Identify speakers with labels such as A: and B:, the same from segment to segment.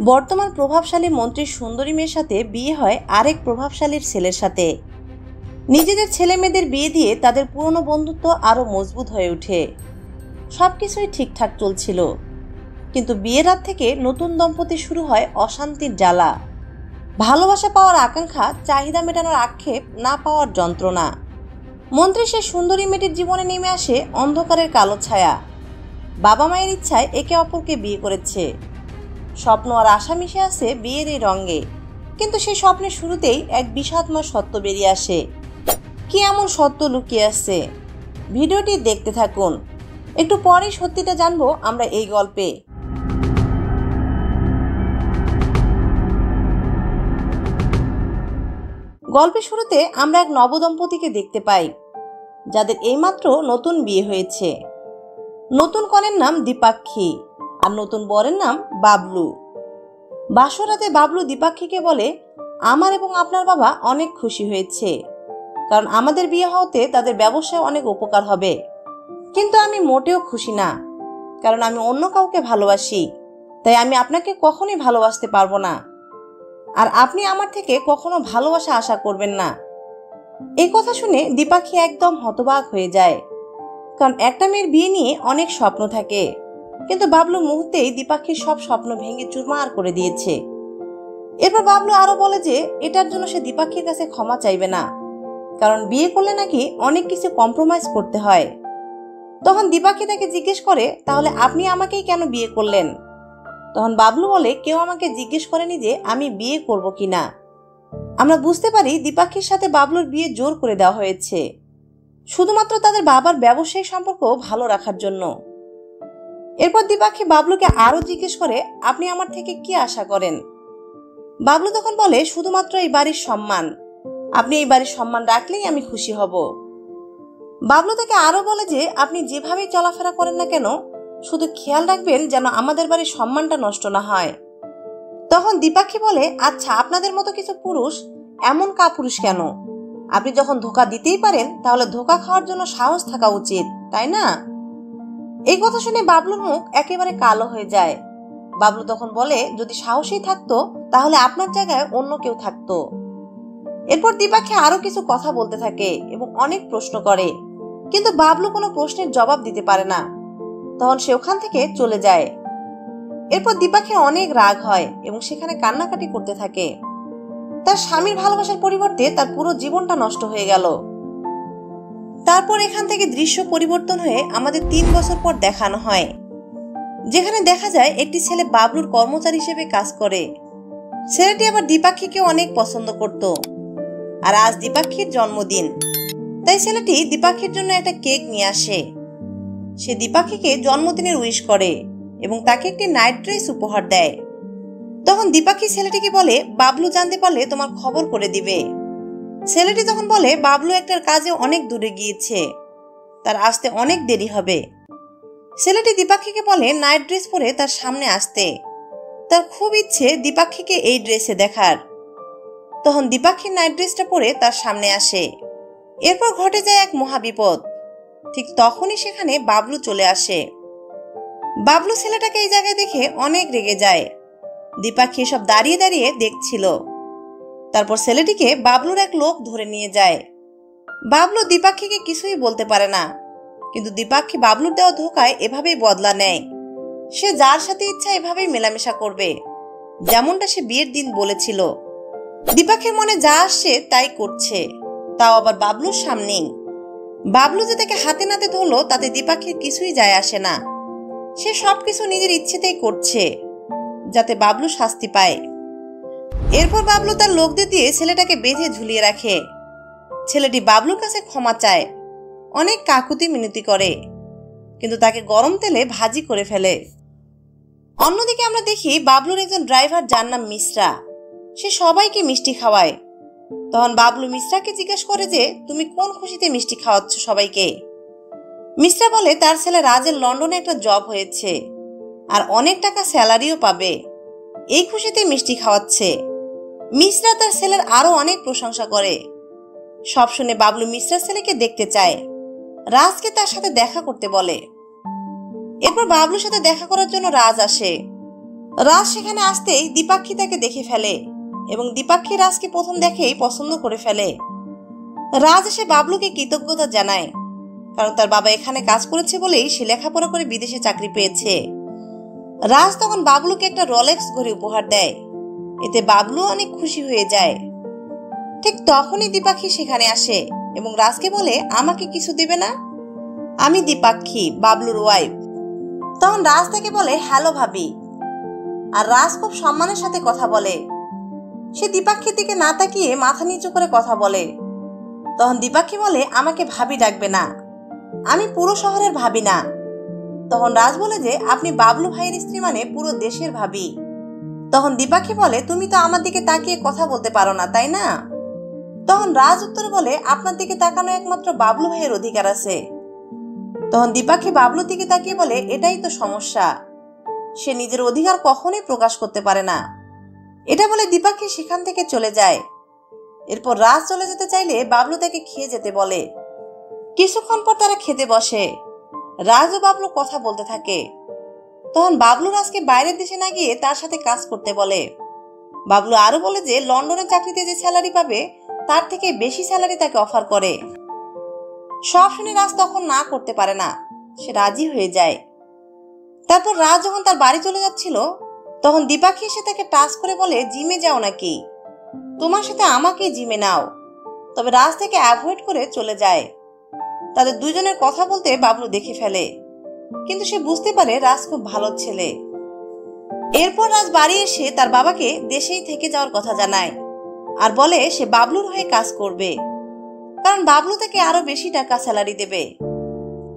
A: বর্তমান প্রভাবশালী মন্ত্রীর সুন্দরী মেয়ের সাথে বিয়ে হয় আরেক প্রভাবশালীর ছেলের সাথে। নিজেদের ছেলে মেয়েদের বিয়ে দিয়ে তাদের পুরনো বন্ধুত্ব আরও মজবুত হয়ে ওঠে। সবকিছুই ঠিকঠাক চলছিল, কিন্তু বিয়ের রাত থেকে নতুন দম্পতি শুরু হয় অশান্তির জ্বালা। ভালোবাসা পাওয়ার আকাঙ্ক্ষা, চাহিদা মেটানোর আক্ষেপ, না পাওয়ার যন্ত্রণা। মন্ত্রী সে সুন্দরী মেয়েটির জীবনে নেমে আসে অন্ধকারের কালো ছায়া। বাবা মায়ের ইচ্ছায় একে অপরকে বিয়ে করেছে। স্বপ্ন আর আশা মিশে আছে বিয়ের এই রঙে, কিন্তু সেই স্বপ্নের শুরুতেই এক বিষাদময় সত্য বেরিয়ে আসে। কি এমন সত্য লুকিয়ে আছে? ভিডিওটি দেখতে থাকুন, একটু পরেই সত্যিটা জানবো আমরা এই গল্পে। গল্পের শুরুতে আমরা এক নবদম্পতিকে দেখতে পাই, যাদের এইমাত্র নতুন বিয়ে হয়েছে। নতুন কনের নাম দীপাক্ষী আর নতুন বরের নাম বাবলু। বাসরাতে বাবলু দীপাক্ষীকে বলে, আমার এবং আপনার বাবা অনেক খুশি হয়েছে, কারণ আমাদের বিয়ে হওয়াতে তাদের ব্যবসায় অনেক উপকার হবে। কিন্তু আমি মোটেও খুশি না, কারণ আমি অন্য কাউকে ভালোবাসি, তাই আমি আপনাকে কখনোই ভালোবাসতে পারবো না, আর আপনি আমার থেকে কখনো ভালোবাসা আশা করবেন না। এই কথা শুনে দীপাক্ষী একদম হতবাক হয়ে যায়, কারণ একটা মেয়ের বিয়ে নিয়ে অনেক স্বপ্ন থাকে, কিন্তু বাবলু মুহূর্তেই দীপাক্ষীর সব স্বপ্ন ভেঙে চুরমার করে দিয়েছে। এরপর বাবলু আরো বলে যে এটার জন্য সে দীপাক্ষীর কাছে ক্ষমা চাইবে না, কারণ বিয়ে করলে নাকি অনেক কিছু কম্প্রোমাইজ করতে হয়। তখন দীপাক্ষী তাকে জিজ্ঞেস করে, তাহলে আপনি আমাকেই কেন বিয়ে করলেন? তখন বাবলু বলে, কেউ আমাকে জিজ্ঞেস করেনি যে আমি বিয়ে করব কিনা। আমরা বুঝতে পারি দীপাক্ষীর সাথে বাবলুর বিয়ে জোর করে দেওয়া হয়েছে, শুধুমাত্র তাদের বাবার ব্যবসায়িক সম্পর্ক ভালো রাখার জন্য। এরপর দীপাক্ষী বাবলুকে আরো জিজ্ঞেস করে, আপনি আমার থেকে কি আশা করেন? বাবলু তখন বলে, শুধুমাত্র এই বাড়ির সম্মান। আপনি এই বাড়ির সম্মান রাখলেই আমি খুশি হব। বাবলু তাকে আরো বলে যে আপনি যেভাবেই চলাফেরা করেন না কেন, শুধু খেয়াল রাখবেন যেন আমাদের বাড়ির সম্মানটা নষ্ট না হয়। তখন দীপাক্ষী বলে, আচ্ছা, আপনাদের মতো কিছু পুরুষ এমন কাপুরুষ কেন? আপনি যখন ধোঁকা দিতেই পারেন, তাহলে ধোঁকা খাওয়ার জন্য সাহস থাকা উচিত, তাই না? এই কথা শুনে বাবলুর মুখ একেবারে কালো হয়ে যায়। বাবলু তখন বলে, যদি সাহসই থাকতো তাহলে আপনার জায়গায় অন্য কেউ থাকতো। এরপর দীপাক্ষী আরো কিছু কথা বলতে থাকে এবং অনেক প্রশ্ন করে, কিন্তু বাবলু কোনো প্রশ্নের জবাব দিতে পারে না। তখন সে ওখান থেকে চলে যায়। এরপর দীপাক্ষীর অনেক রাগ হয় এবং সেখানে কান্নাকাটি করতে থাকে। তার স্বামীর ভালোবাসার পরিবর্তে তার পুরো জীবনটা নষ্ট হয়ে গেল। তারপর এখান থেকে দৃশ্য পরিবর্তন হয়ে আমাদের 3 বছর পর দেখানো হয়, যেখানে দেখা যায় একটি ছেলে বাবলুর কর্মচারী হিসেবে কাজ করে। ছেলেটি আবার দীপাক্ষীকে অনেক পছন্দ করত, আর আজ দীপাক্ষীর জন্মদিন, তাই ছেলেটি দীপাক্ষীর জন্য একটা কেক নিয়ে আসে। সে দীপাক্ষীকে জন্মদিনের উইশ করে এবং তাকে একটি নাইট ড্রেস উপহার দেয়। তখন দীপাক্ষী ছেলেটিকে বলে, বাবলু জানতে পারলে তোমার খবর করে দিবে। ছেলেটি তখন বলে, বাবলু একটার কাজে অনেক দূরে গিয়েছে, তার আসতে অনেক দেরি হবে। ছেলেটি দীপাক্ষীকে বলে নাইট ড্রেস পরে তার সামনে আসতে, তার খুব ইচ্ছে দীপাক্ষীকে এই ড্রেসে দেখার। তখন দীপাক্ষী নাইট ড্রেসটা পরে তার সামনে আসে। এরপর ঘটে যায় এক মহাবিপদ। ঠিক তখনই সেখানে বাবলু চলে আসে। বাবলু ছেলেটাকে এই জায়গায় দেখে অনেক রেগে যায়। দীপাক্ষী সব দাঁড়িয়ে দাঁড়িয়ে দেখছিল। তারপর ছেলেটিকে বাবলুর এক লোক ধরে নিয়ে যায়। বাবলু দীপাক্ষীকে কিছুই বলতে পারে না, কিন্তু দীপাক্ষী বাবলুর দেওয়া ধোকায় এভাবেই বদলা নেয়। সে যার সাথে ইচ্ছা এভাবেই মেলামেশা করবে, যেমনটা সে বিয়ের দিন বলেছিল। দীপাক্ষীর মনে যা আসছে তাই করছে, তাও আবার বাবলুর সামনেই। বাবলু যে তাকে হাতে নাতে ধরলো তাতে দীপাক্ষীর কিছুই যায় আসে না। সে সবকিছু নিজের ইচ্ছেতেই করছে, যাতে বাবলু শাস্তি পায়। এরপর বাবলু তার লোকদের দিয়ে ছেলেটাকে বেঁধে ঝুলিয়ে রাখে। ছেলেটি বাবলুর কাছে ক্ষমা চায়, অনেক কাকুতি মিনতি করে, কিন্তু তাকে গরম তেলে ভাজি করে ফেলে। অন্যদিকে আমরা দেখি বাবলুর একজন ড্রাইভার, যার নাম মিশ্রা। সে সবাইকে মিষ্টি খাওয়ায়। তখন বাবলু মিশ্রাকে জিজ্ঞেস করে যে তুমি কোন খুশিতে মিষ্টি খাওয়াচ্ছ সবাইকে? মিশ্রা বলে তার ছেলে রাজের লন্ডনে একটা জব হয়েছে আর অনেক টাকা স্যালারিও পাবে, এই খুশিতে মিষ্টি খাওয়াচ্ছে। মিশ্রা তার ছেলের আরো অনেক প্রশংসা করে। সব শুনে বাবলু মিশ্রার ছেলেকে দেখতে চায়, রাজকে তার সাথে দেখা করতে বলে। এরপর বাবলুর সাথে দেখা করার জন্য রাজ আসে। রাজ সেখানে আসতেই দীপাক্ষী তাকে দেখে ফেলে এবং দীপাক্ষী রাজকে প্রথম দেখেই পছন্দ করে ফেলে। রাজ এসে বাবলুকে কৃতজ্ঞতা জানায়, কারণ তার বাবা এখানে কাজ করেছে বলেই সে লেখাপড়া করে বিদেশে চাকরি পেয়েছে। রাজ তখন বাবলুকে একটা রলেক্স ঘড়ি উপহার দেয়। এতে বাবলু অনেক খুশি হয়ে যায়। ঠিক তখনই দীপাক্ষী সেখানে আসে এবং রাজকে বলে, আমাকে কিছু দিবে না? আমি দীপাক্ষী, বাবলুর ওয়াইফ। তখন রাজ তাকে বলে, হ্যালো ভাবি। আর রাজ খুব সম্মানের সাথে কথা বলে। সে দীপাক্ষীর দিকে না তাকিয়ে মাথা নিচু করে কথা বলে। তখন দীপাক্ষী বলে, আমাকে ভাবি ডাকবে না, আমি পুরো শহরের ভাবি না। তখন রাজ বলে যে, আপনি বাবলু ভাইয়ের স্ত্রী মানে পুরো দেশের ভাবি। তখন দীপাক্ষী বলে, তুমি তো আমার দিকে তাকিয়ে কথা বলতে পারো না, তাই না? তখন রাজ উত্তরে বলে, আপনার দিকে তাকানো একমাত্র বাবলু ভাইয়ের অধিকার আছে। তখন দীপাক্ষী বাবলুর দিকে তাকিয়ে বলে, এটাই তো সমস্যা, সে নিজের অধিকার কখনোই প্রকাশ করতে পারে না। এটা বলে দীপাক্ষী সেখান থেকে চলে যায়। এরপর রাজ চলে যেতে চাইলে বাবলু তাকে খেয়ে যেতে বলে। কিছুক্ষণ পর তারা খেতে বসে। রাজ ও বাবলু কথা বলতে থাকে। তখন বাবলু রাজকে বাইরের দেশে না গিয়ে তার সাথে কাজ করতে বলে। বাবলু আরো বলে যে লন্ডনের চাকরিতে যে স্যালারি পাবে তার থেকে বেশি স্যালারি তাকে অফার করে। সব শুনে রাজ তখন না করতে পারে না, সে রাজি হয়ে যায়। তারপর রাজ যখন তার বাড়ি চলে যাচ্ছিল তখন দীপাক্ষী এসে তাকে টাচ করে বলে, জিমে যাও নাকি? তোমার সাথে আমাকে জিমে নাও। তবে রাজ থেকে অ্যাভয়েড করে চলে যায়। তাদের দুজনের কথা বলতে বাবলু দেখে ফেলে, কিন্তু সে বুঝতে পারে রাজ খুব ভালো ছেলে। এরপর রাজ বাড়ি এসে তার বাবাকে দেশেই থেকে যাওয়ার কথা জানায় আর বলে সে বাবলুর হয়ে কাজ করবে, কারণ বাবলু তাকে আরো বেশি টাকা স্যালারি দেবে।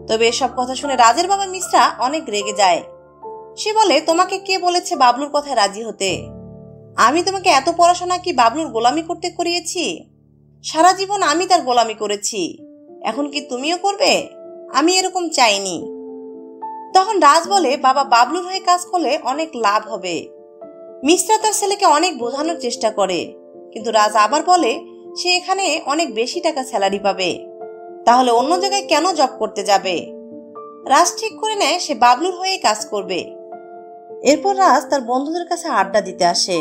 A: তবে এসব কথা শুনে রাজের বাবা মিশ্রা অনেক রেগে যায়। সে বলে, তোমাকে কে বলেছে বাবলুর কথায় রাজি হতে? আমি তোমাকে এত পড়াশোনা কি বাবলুর গোলামি করতে করিয়েছি? সারা জীবন আমি তার গোলামি করেছি, এখন কি তুমিও করবে? আমি এরকম চাইনি। তখন রাজ বলে, বাবা, বাবলুর হয়ে কাজ করলে অনেক লাভ হবে। মিশ্রা তার ছেলেকে অনেক বোঝানোর চেষ্টা করে, কিন্তু রাজ আবার বলে সে এখানে অনেক বেশি টাকা স্যালারি পাবে, তাহলে অন্য জায়গায় কেন জব করতে যাবে? রাজ ঠিক করে নেয় সে বাবলুর হয়ে কাজ করবে। এরপর রাজ তার বন্ধুদের কাছে আড্ডা দিতে আসে।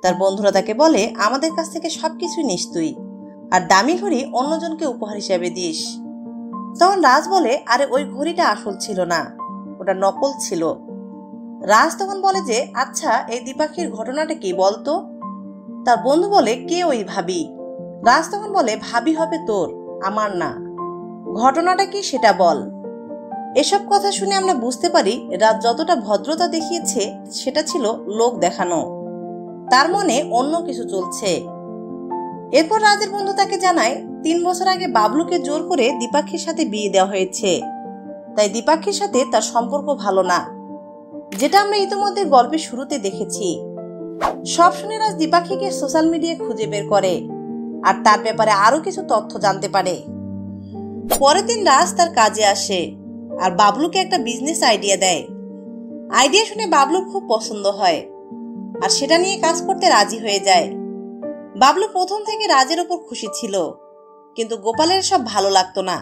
A: তার বন্ধুরা তাকে বলে, আমাদের কাছ থেকে সবকিছুই নিস তুই, আর দামি ঘড়ি অন্যজনকে উপহার হিসেবে দিস। তখন রাজ বলে, আরে ওই ঘড়িটা আসল ছিল না, ওটা নকল ছিল। রাজ তখন বলে যে, আচ্ছা এই দীপাক্ষীর ঘটনাটা কি বলতো? তার বন্ধু বলে, কে ওই ভাবি? রাজ তখন বলে, ভাবি হবে তোর, আমার না। ঘটনাটা কি সেটা বল। এসব কথা শুনে আমরা বুঝতে পারি রাজ যতটা ভদ্রতা দেখিয়েছে সেটা ছিল লোক দেখানো, তার মনে অন্য কিছু চলছে। এরপর রাজের বন্ধু তাকে জানায় 3 বছর আগে বাবলুকে জোর করে দীপাক্ষীর সাথে বিয়ে দেওয়া হয়েছে, তাই দীপাক্ষীর সাথে তার সম্পর্ক ভালো না, যেটা আমরা ইতিমধ্যে গল্পের শুরুতে দেখেছি। সব শুনে রাজ দীপাক্ষীকে সোশ্যাল মিডিয়ায় খুঁজে বের করে আর তার ব্যাপারে আরো কিছু তথ্য জানতে পারে। পরের দিন রাজ তার কাজে আসে আর বাবলুকে একটা বিজনেস আইডিয়া দেয়। আইডিয়া শুনে বাবলুর খুব পছন্দ হয় আর সেটা নিয়ে কাজ করতে রাজি হয়ে যায়। বাবলু প্রথম থেকে রাজের উপর খুশি ছিল, কিন্তু গোপালের সব ভালো লাগতো না।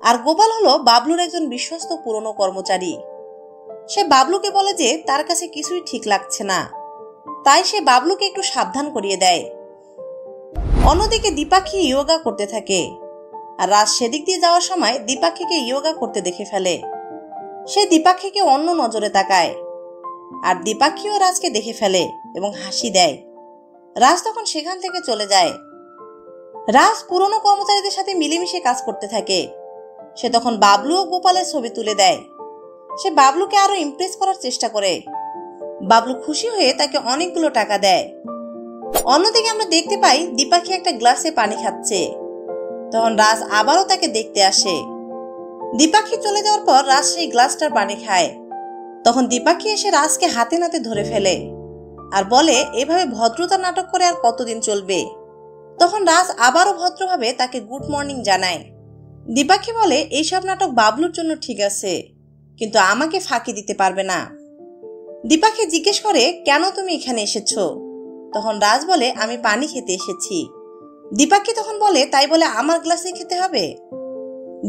A: আর গোপাল হলো বাবলুর একজন বিশ্বস্ত পুরনো কর্মচারী। সে বাবলুকে বলে যে তার কাছে কিছুই ঠিক লাগছে না, তাই সে বাবলুকে একটু সাবধান করিয়ে দেয়। অন্যদিকে দীপাক্ষী ইয়োগা করতে থাকে আর রাজ সেদিক দিয়ে যাওয়ার সময় দীপাক্ষীকে ইয়োগা করতে দেখে ফেলে। সে দীপাক্ষীকে অন্য নজরে তাকায় আর দীপাক্ষীও রাজকে দেখে ফেলে এবং হাসি দেয়। রাজ তখন সেখান থেকে চলে যায়। রাজ পুরনো কর্মচারীদের সাথে মিলেমিশে কাজ করতে থাকে। সে তখন বাবলু ও গোপালের ছবি তুলে দেয়। সে বাবলুকে আরো ইমপ্রেস করার চেষ্টা করে। বাবলু খুশি হয়ে তাকে অনেকগুলো টাকা দেয়। অন্যদিকে আমরা দেখতে পাই দীপাক্ষী একটা গ্লাসে পানি খাচ্ছে। তখন রাজ আবারও তাকে দেখতে আসে। দীপাক্ষী চলে যাওয়ার পর রাজ সেই গ্লাসটার পানি খায়। তখন দীপাক্ষী এসে রাজকে হাতে নাতে ধরে ফেলে আর বলে, এভাবে ভদ্রতা নাটক করে আর কতদিন চলবে? তখন রাজ আবারও ভদ্রভাবে তাকে গুড মর্নিং জানায়। দীপাক্ষী বলে, এইসব নাটক বাবলুর জন্য ঠিক আছে, কিন্তু আমাকে ফাঁকি দিতে পারবে না। দীপাক্ষী জিজ্ঞেস করে, কেন তুমি এখানে এসেছো? তখন রাজ বলে, আমি পানি খেতে এসেছি। দীপাক্ষী তখন বলে, তাই বলে আমার গ্লাসে খেতে হবে?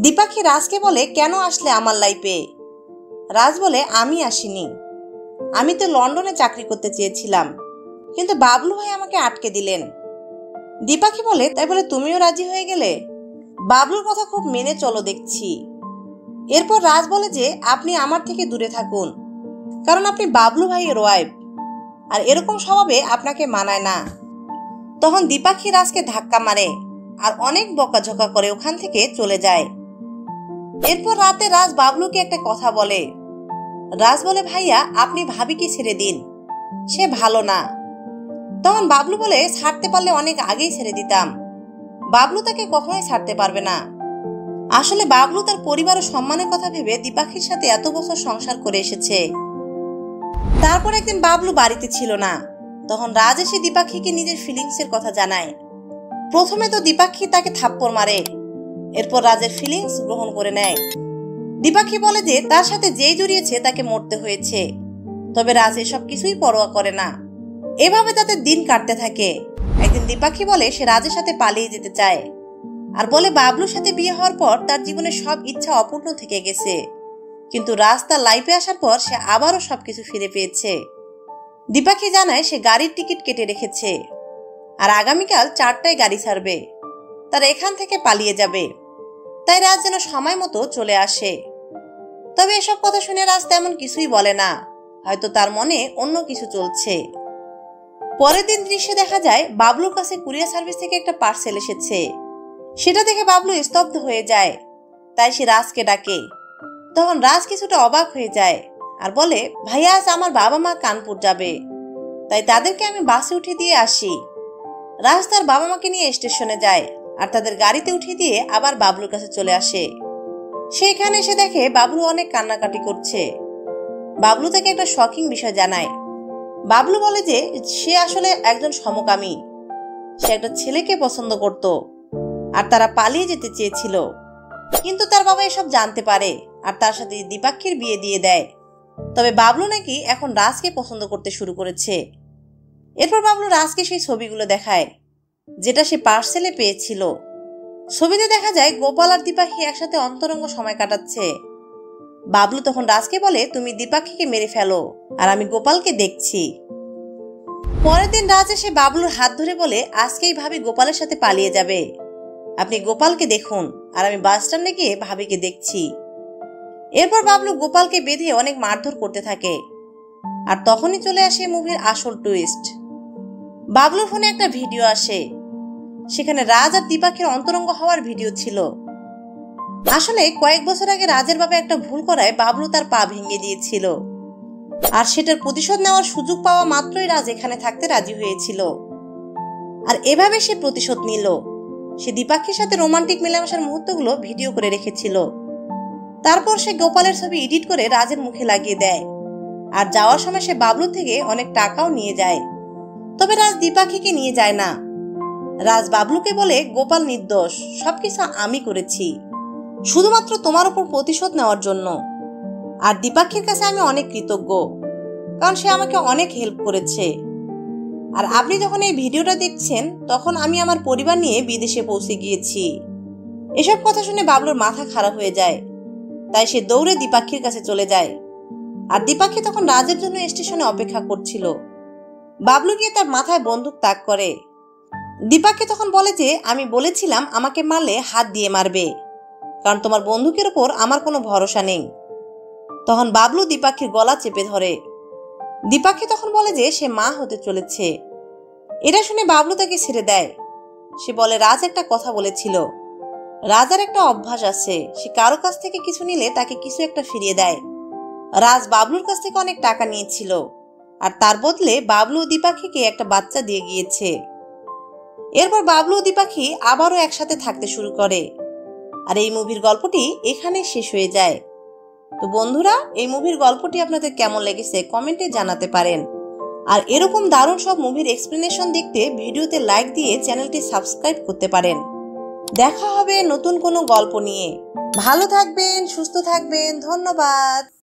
A: দীপাক্ষী রাজকে বলে, কেন আসলে আমার লাইফে? রাজ বলে, আমি আসিনি, আমি তো লন্ডনে চাকরি করতে চেয়েছিলাম, কিন্তু বাবলু ভাই আমাকে আটকে দিলেন। দীপাক্ষী বলে, তাই বলে তুমিও রাজি হয়ে গেলে? বাবলুর কথা খুব মেনে চলো দেখছি। এরপর রাজ বলে যে আপনি আমার থেকে দূরে থাকুন, কারণ আপনি বাবলু ভাইয়ের ওয়াইফ, আর এরকম স্বভাবে আপনাকে মানায় না। তখন দীপাক্ষী রাজকে ধাক্কা মারে আর অনেক বকাঝকা করে ওখান থেকে চলে যায়। এরপর রাতে রাজ বাবলুকে একটা কথা বলে। রাজ বলে, ভাইয়া আপনি ভাবিকে ছেড়ে দিন, সে ভালো না। তখন বাবলু বলে, ছাড়তে পারলে অনেক আগেই ছেড়ে দিতাম। বাবলু তাকে কখনোই ছাড়তে পারবে না। আসলে বাবলু তার পরিবার ও সম্মানের কথা ভেবে দীপাক্ষীর সাথে এত বছর সংসার করে এসেছে। তারপর একদিন বাবলু বাড়িতে ছিল না। তখন রাজ এসে দীপাক্ষীকে নিজের ফিলিংসের কথা জানায়। প্রথমে তো দীপাক্ষী তাকে থাপ্পড় মারে, এরপর রাজের ফিলিংস গ্রহণ করে নেয়। দীপাক্ষী বলে যে তার সাথে যেই জড়িয়েছে তাকে মরতে হয়েছে, তবে রাজ এসব কিছুই পরোয়া করে না। এভাবে তাদের দিন কাটতে থাকে। একদিন দীপাক্ষী বলে সে রাজের সাথে পালিয়ে যেতে চায়, আর বলে বাবলুর সাথে বিয়ে হওয়ার পর তার জীবনের সব ইচ্ছা অপূর্ণ থেকে গেছে, কিন্তু রাজ তার লাইফে আসার পর সে আবারও সবকিছু ফিরে পেয়েছে। দীপাক্ষী জানায় সে গাড়ির টিকিট কেটে রেখেছে, আর আগামীকাল 4টায় গাড়ি ছাড়বে, তার এখান থেকে পালিয়ে যাবে। তাই রাজ যেন সময় মতো চলে আসে। তবে এসব কথা শুনে রাজ তেমন কিছুই বলে না, হয়তো তার মনে অন্য কিছু চলছে। পরের দিন দৃশ্যে দেখা যায় বাবলুর কাছে কুরিয়ার সার্ভিস থেকে একটা পার্সেল এসেছে। সেটা দেখে বাবলু স্তব্ধ হয়ে যায়, তাই সে রাজকে ডাকে। তখন রাজ কিছুটা অবাক হয়ে যায় আর বলে, ভাইয়া আজ আমার বাবা মা কানপুর যাবে, তাই তাদেরকে আমি বাসে উঠিয়ে দিয়ে আসি। রাজ তার বাবা মাকে নিয়ে স্টেশনে যায় আর তাদের গাড়িতে উঠিয়ে দিয়ে আবার বাবলুর কাছে চলে আসে। সেখানে এসে দেখে বাবলু অনেক কান্নাকাটি করছে। বাবলু তাকে একটা শকিং বিষয় জানায়। বাবলু বলে যে সে আসলে একজন সমকামী, সে একটা ছেলেকে পছন্দ করত আর তারা পালিয়ে যেতে চেয়েছিল, কিন্তু তার বাবা এসব জানতে পারে আর তার সাথে দীপাক্ষীর বিয়ে দিয়ে দেয়। তবে বাবলু নাকি এখন রাজকে পছন্দ করতে শুরু করেছে। এরপর বাবলু রাজকে সেই ছবিগুলো দেখায় যেটা সে পার্সেলে পেয়েছিল। ছবিতে দেখা যায় গোপাল আর দীপাক্ষী একসাথে অন্তরঙ্গ সময় কাটাচ্ছে। বাবলু তখন রাজকে বলে, তুমি দীপাক্ষীকে মেরে ফেলো আর আমি গোপালকে দেখছি। পরের দিন রাজ এসে বাবলুর হাত ধরে বলে, আজকেই ভাবি গোপালের সাথে পালিয়ে যাবে, আপনি গোপালকে দেখুন আর আমি বাস স্ট্যান্ডে গিয়ে ভাবিকে দেখছি। এরপর বাবলু গোপালকে বেঁধে অনেক মারধর করতে থাকে, আর তখনই চলে আসে মুভির আসল টুইস্ট। বাবলুর ফোনে একটা ভিডিও আসে, সেখানে রাজ আর দীপাক্ষীর অন্তরঙ্গ হওয়ার ভিডিও ছিল। আসলে কয়েক বছর আগে রাজের বাবা একটা ভুল করায় বাবলু তার পা ভেঙে দিয়েছিল, আর সেটার প্রতিশোধ নেওয়ার সুযোগ পাওয়া মাত্রই রাজ এখানে থাকতে রাজি হয়েছিল। আর এভাবে সে প্রতিশোধ নিল। সে দীপাক্ষীর সাথে রোমান্টিক মেলামেশার মুহূর্তগুলো ভিডিও করে রেখেছিল। তারপর সে গোপালের ছবি এডিট করে রাজের মুখে লাগিয়ে দেয়, আর যাওয়ার সময় সে বাবলু থেকে অনেক টাকাও নিয়ে যায়। তবে রাজ দীপাক্ষীকে নিয়ে যায় না। রাজ বাবলুকে বলে, গোপাল নির্দোষ, সবকিছু আমি করেছি শুধুমাত্র তোমার উপর প্রতিশোধ নেওয়ার জন্য। আর দীপাক্ষীর কাছে আমি অনেক কৃতজ্ঞ, কারণ সে আমাকে অনেক হেল্প করেছে। আর আপনি যখন এই ভিডিওটা দেখছেন তখন আমি আমার পরিবার নিয়ে বিদেশে পৌঁছে গিয়েছি। এসব কথা শুনে বাবলুর মাথা খারাপ হয়ে যায়, তাই সে দৌড়ে দীপাক্ষীর কাছে চলে যায়। আর দীপাক্ষী তখন রাজের জন্য স্টেশনে অপেক্ষা করছিল। বাবলু গিয়ে তার মাথায় বন্দুক তাক করে। দীপাক্ষী তখন বলে যে আমি বলেছিলাম আমাকে মারলে হাত দিয়ে মারবে, কারণ তোমার বন্দুকের উপর আমার কোনো ভরসা নেই। তখন বাবলু দীপাক্ষীর গলা চেপে ধরে। দীপাক্ষী তখন বলে যে সে মা হতে চলেছে। এটা শুনে বাবলু তাকে ছেড়ে দেয়। সে বলে রাজ একটা কথা বলেছিল, রাজার একটা অভ্যাস আছে, সে কারো কাছ থেকে কিছু নিলে তাকে কিছু একটা ফিরিয়ে দেয়। রাজ বাবলুর কাছ থেকে অনেক টাকা নিয়েছিল, আর তার বদলে বাবলু ও দীপাক্ষীকে একটা বাচ্চা দিয়ে গিয়েছে। এরপর বাবলু ও দীপাক্ষী আবারও একসাথে থাকতে শুরু করে। আর এই মুভির গল্পটি এখানে শেষ হয়ে যায়। তো বন্ধুরা, এই মুভির গল্পটি আপনাদের কেমন লেগেছে কমেন্টে জানাতে পারেন। আর এরকম দারুণ সব মুভির এক্সপ্লেনেশন দেখতে ভিডিওতে লাইক দিয়ে চ্যানেলটি সাবস্ক্রাইব করতে পারেন। দেখা হবে নতুন কোনো গল্প নিয়ে। ভালো থাকবেন, সুস্থ থাকবেন, ধন্যবাদ।